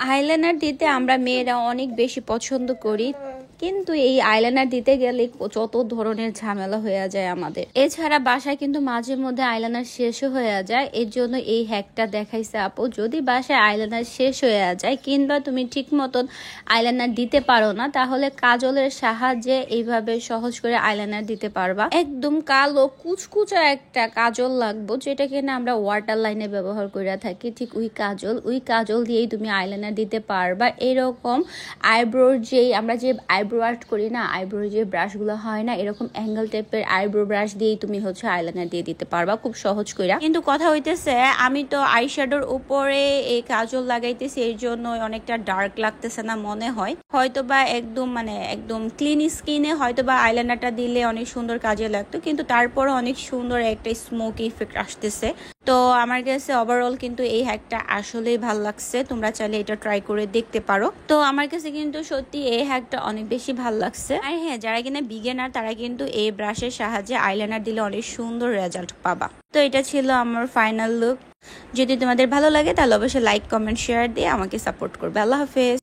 Eyeliner দিতে আমরা মেয়েরা অনেক বেশি পছন্দ করি, কিন্তু এই আইলাইনার দিতে গেলে যত ধরনের ঝামেলা হয়ে যায় আমাদের। এছাড়া বাসায় কিন্তু মাঝে মধ্যে আইলাইনার শেষও হয়ে যায়, এর জন্য এই হ্যাকটা দেখাইছে আপু। যদি বাসায় আইলাইনার শেষ হয়ে যায় কিংবা তুমি ঠিক মতন আইলাইনার দিতে পারো না, তাহলে কাজলের সাহায্যে এইভাবে সহজ করে আইলাইনার দিতে পারবা। একদম কালো কুচকুচা একটা কাজল লাগবে, যেটা কিনা আমরা ওয়াটার লাইনে ব্যবহার করে থাকি। ঠিক ওই কাজল দিয়েই তুমি আইলাইনার দিতে পারবা। এরকম আইব্রোর আমরা যে আইব্রো আর্ট করি না, আইব্রোর যে ব্রাশগুলো হয় না, এরকম অ্যাঙ্গেল টাইপের আইব্রো ব্রাশ দিয়েই তুমি আইলাইনার দিয়ে দিতে পারবা খুব সহজ করে। কিন্তু কথা হইতেছে, আমি তো আইশ্যাডোর উপরে এই কাজল লাগাইতেছি, এর জন্য অনেকটা ডার্ক লাগতেছে না মনে হয়। হয়তোবা একদম ক্লিন স্কিনে হয়তোবা আইলাইনারটা দিলে অনেক সুন্দর কাজে লাগতো, কিন্তু তারপরে অনেক সুন্দর একটা স্মোকি ইফেক্ট আসতেছে। তো আমার কাছে ওভারঅল কিন্তু এই হ্যাকটা আসলেই ভালো লাগছে, তোমরা চাইলে এটা ট্রাই করে দেখতে পারো। তো আমার কাছে কিন্তু সত্যি এই হ্যাকটা অনেক বেশি ভালো লাগছে। আর হ্যাঁ, যারা কিনা বিগিনার তারা কিন্তু এই ব্রাশের সাহায্যে আইলাইনার দিলে অনেক সুন্দর রেজাল্ট পাবা। তো এটা ছিল আমার ফাইনাল লুক। যদি তোমাদের ভালো লাগে তাহলে অবশ্যই লাইক, কমেন্ট, শেয়ার দিয়ে আমাকে সাপোর্ট করবে। আল্লাহ হাফেজ।